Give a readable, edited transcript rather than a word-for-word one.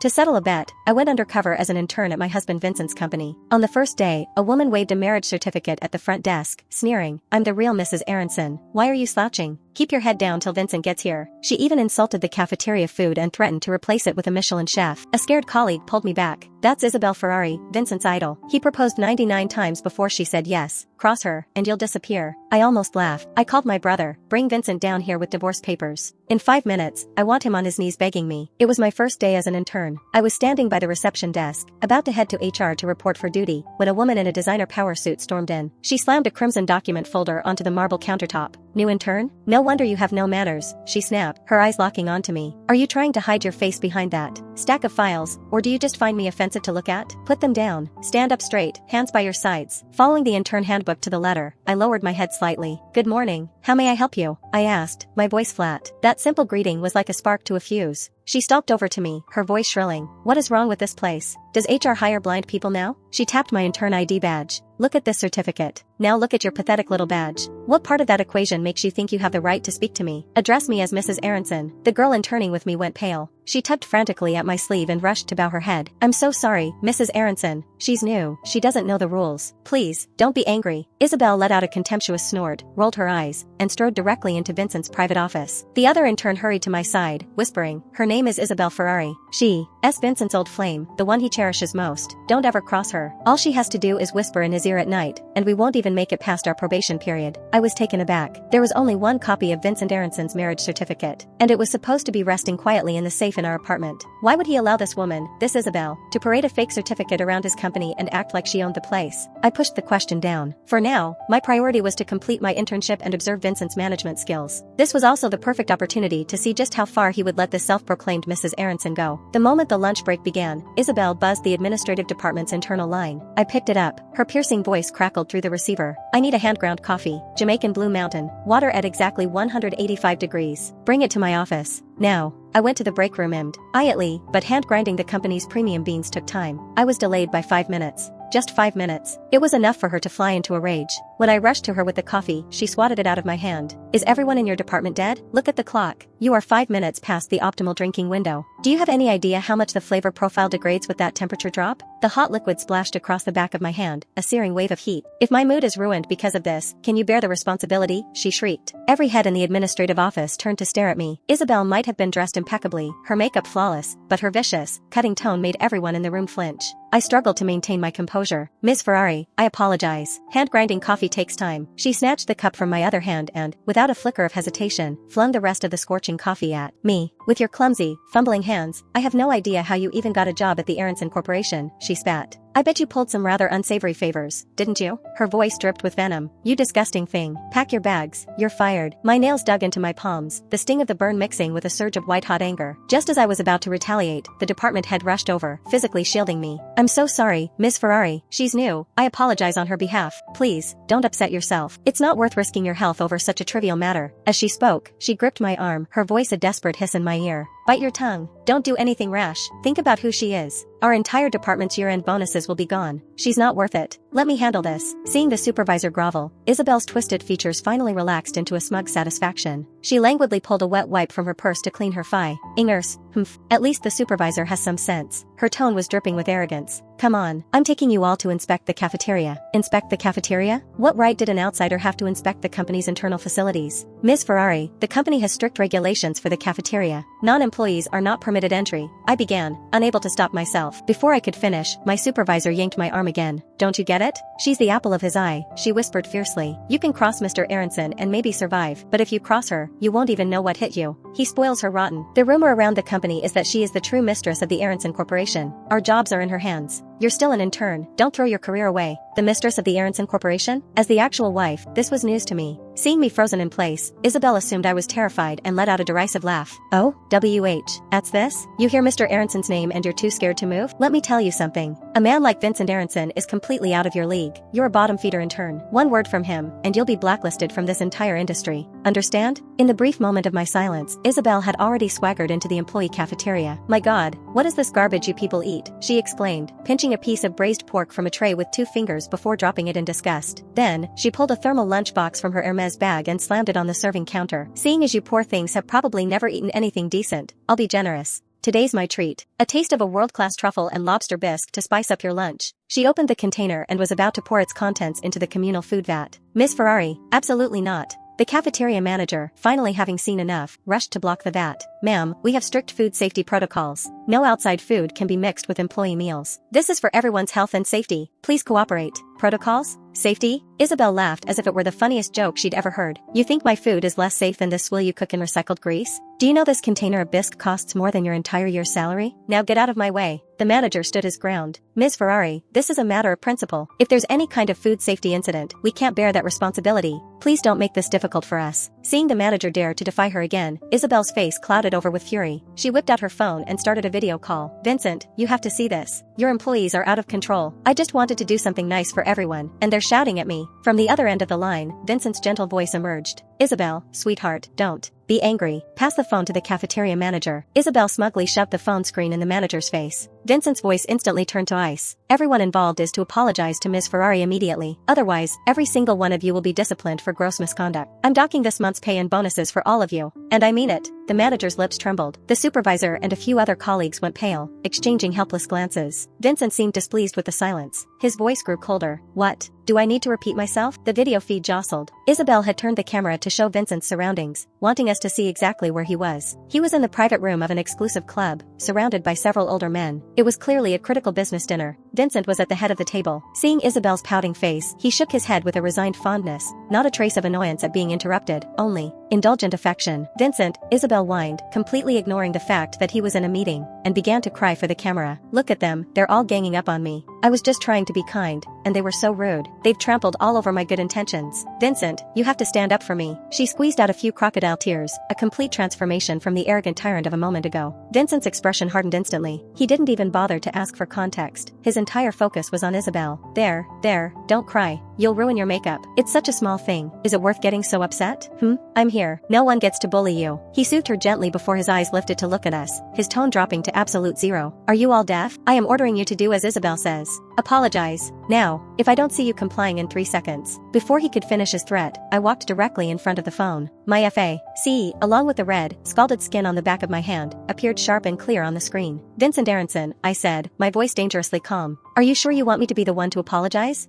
To settle a bet, I went undercover as an intern at my husband Vincent's company. On the first day, a woman waved a marriage certificate at the front desk, sneering, "I'm the real Mrs. Aronson. Why are you slouching? Keep your head down till Vincent gets here." She even insulted the cafeteria food and threatened to replace it with a Michelin chef. A scared colleague pulled me back. "That's Isabel Ferrari, Vincent's idol. He proposed 99 times before she said yes. Cross her, and you'll disappear." I almost laughed. I called my brother. "Bring Vincent down here with divorce papers. In 5 minutes, I want him on his knees begging me." It was my first day as an intern. I was standing by the reception desk, about to head to HR to report for duty, when a woman in a designer power suit stormed in. She slammed a crimson document folder onto the marble countertop. "New intern? No wonder you have no manners," she snapped, her eyes locking onto me. "Are you trying to hide your face behind that stack of files, or do you just find me offensive to look at? Put them down. Stand up straight, hands by your sides." Following the intern handbook to the letter, I lowered my head slightly. "Good morning. How may I help you?" I asked, my voice flat. That simple greeting was like a spark to a fuse. She stalked over to me, her voice shrilling. "What is wrong with this place? Does HR hire blind people now?" She tapped my intern ID badge. "Look at this certificate. Now look at your pathetic little badge. What part of that equation makes you think you have the right to speak to me? Address me as Mrs. Aronson." The girl interning with me went pale. She tugged frantically at my sleeve and rushed to bow her head. "I'm so sorry, Mrs. Aronson. She's new. She doesn't know the rules. Please, don't be angry." Isabel let out a contemptuous snort, rolled her eyes, and strode directly into Vincent's private office. The other intern hurried to my side, whispering, "Her name is Isabel Ferrari. She's Vincent's old flame, the one he cherishes most. Don't ever cross her. All she has to do is whisper in his ear at night, and we won't even make it past our probation period." I was taken aback. There was only one copy of Vincent Aronson's marriage certificate, and it was supposed to be resting quietly in the safe in our apartment. Why would he allow this woman, this Isabel, to parade a fake certificate around his company and act like she owned the place? I pushed the question down. For now, my priority was to complete my internship and observe Vincent's management skills. This was also the perfect opportunity to see just how far he would let this self-proclaimed Mrs. Aronson go. The moment the lunch break began, Isabel buzzed the administrative department's internal line. I picked it up. Her piercing voice crackled through the receiver. "I need a hand-ground coffee, Jamaican Blue Mountain, water at exactly 185 degrees. Bring it to my office. Now." I went to the break room quietly, but hand-grinding the company's premium beans took time. I was delayed by 5 minutes. Just 5 minutes. It was enough for her to fly into a rage. When I rushed to her with the coffee, she swatted it out of my hand. "Is everyone in your department dead? Look at the clock. You are 5 minutes past the optimal drinking window. Do you have any idea how much the flavor profile degrades with that temperature drop?" The hot liquid splashed across the back of my hand, a searing wave of heat. "If my mood is ruined because of this, can you bear the responsibility?" she shrieked. Every head in the administrative office turned to stare at me. Isabel might have been dressed impeccably, her makeup flawless, but her vicious, cutting tone made everyone in the room flinch. I struggled to maintain my composure. "Miss Ferrari, I apologize. Hand-grinding coffee takes time." She snatched the cup from my other hand and, without a flicker of hesitation, flung the rest of the scorching coffee at me. "With your clumsy, fumbling hands, I have no idea how you even got a job at the Aronson Corporation," she spat. "I bet you pulled some rather unsavory favors, didn't you?" Her voice dripped with venom. "You disgusting thing. Pack your bags. You're fired." My nails dug into my palms, the sting of the burn mixing with a surge of white-hot anger. Just as I was about to retaliate, the department head rushed over, physically shielding me. "I'm so sorry, Miss Ferrari. She's new. I apologize on her behalf. Please, don't upset yourself. It's not worth risking your health over such a trivial matter." As she spoke, she gripped my arm, her voice a desperate hiss in my ear. "Bite your tongue. Don't do anything rash. Think about who she is. Our entire department's year-end bonuses will be gone. She's not worth it. Let me handle this." Seeing the supervisor grovel, Isabel's twisted features finally relaxed into a smug satisfaction. She languidly pulled a wet wipe from her purse to clean her thigh. "Ingers, humph. At least the supervisor has some sense." Her tone was dripping with arrogance. "Come on, I'm taking you all to inspect the cafeteria." "Inspect the cafeteria? What right did an outsider have to inspect the company's internal facilities?" "Miss Ferrari, the company has strict regulations for the cafeteria. Non-employees are not permitted entry." I began, unable to stop myself. Before I could finish, my supervisor yanked my arm again. "Don't you get it? She's the apple of his eye," she whispered fiercely. "You can cross Mr. Aronson and maybe survive, but if you cross her, you won't even know what hit you. He spoils her rotten. The rumor around the company is that she is the true mistress of the Aronson Corporation. Our jobs are in her hands. You're still an intern. Don't throw your career away." The mistress of the Aronson Corporation? As the actual wife, this was news to me. Seeing me frozen in place, Isabel assumed I was terrified and let out a derisive laugh. "Oh, that's this? You hear Mr. Aronson's name and you're too scared to move? Let me tell you something. A man like Vincent Aronson is completely out of your league. You're a bottom-feeder intern. One word from him, and you'll be blacklisted from this entire industry. Understand?" In the brief moment of my silence, Isabel had already swaggered into the employee cafeteria. "My God, what is this garbage you people eat?" she exclaimed, pinching a piece of braised pork from a tray with 2 fingers before dropping it in disgust. Then, she pulled a thermal lunchbox from her Hermes bag and slammed it on the serving counter. "Seeing as you poor things have probably never eaten anything decent, I'll be generous. today's my treat. A taste of a world-class truffle and lobster bisque to spice up your lunch. She opened the container and was about to pour its contents into the communal food vat. Miss Ferrari, absolutely not. The cafeteria manager, finally having seen enough, rushed to block the vat. Ma'am, we have strict food safety protocols. No outside food can be mixed with employee meals. This is for everyone's health and safety. Please cooperate. Protocols? Safety? Isabel laughed as if it were the funniest joke she'd ever heard. You think my food is less safe than this? Will you cook in recycled grease? Do you know this container of bisque costs more than your entire year's salary? Now get out of my way. The manager stood his ground. Ms. Ferrari, this is a matter of principle. If there's any kind of food safety incident, we can't bear that responsibility. Please don't make this difficult for us. Seeing the manager dare to defy her again, Isabel's face clouded over with fury. She whipped out her phone and started a video call. Vincent, you have to see this. Your employees are out of control. I just wanted to do something nice for everyone, and they're shouting at me. From the other end of the line, Vincent's gentle voice emerged. Isabel, sweetheart, don't be angry. Pass the phone to the cafeteria manager. Isabel smugly shoved the phone screen in the manager's face. Vincent's voice instantly turned to ice. Everyone involved is to apologize to Ms. Ferrari immediately. Otherwise, every single one of you will be disciplined for gross misconduct. I'm docking this month's pay and bonuses for all of you. And I mean it. The manager's lips trembled. The supervisor and a few other colleagues went pale, exchanging helpless glances. Vincent seemed displeased with the silence. His voice grew colder. What? Do I need to repeat myself? The video feed jostled. Isabel had turned the camera to show Vincent's surroundings, wanting us to see exactly where he was. He was in the private room of an exclusive club, surrounded by several older men. It was clearly a critical business dinner. Vincent was at the head of the table. Seeing Isabel's pouting face, he shook his head with a resigned fondness, not a trace of annoyance at being interrupted, only indulgent affection. Vincent, Isabel whined, completely ignoring the fact that he was in a meeting, and began to cry for the camera. Look at them, they're all ganging up on me. I was just trying to be kind, and they were so rude. They've trampled all over my good intentions. Vincent, you have to stand up for me. She squeezed out a few crocodile tears, a complete transformation from the arrogant tyrant of a moment ago. Vincent's expression hardened instantly. He didn't even bother to ask for context. His entire focus was on Isabel. There, don't cry. You'll ruin your makeup. It's such a small thing. Is it worth getting so upset? I'm here. No one gets to bully you. He soothed her gently before his eyes lifted to look at us, his tone dropping to absolute zero. Are you all deaf? I am ordering you to do as Isabel says. Apologize. Now, if I don't see you complying in 3 seconds. Before he could finish his threat, I walked directly in front of the phone. My FAC, along with the red, scalded skin on the back of my hand, appeared sharp and clear on the screen. Vincent Aronson, I said, my voice dangerously calm. Are you sure you want me to be the one to apologize?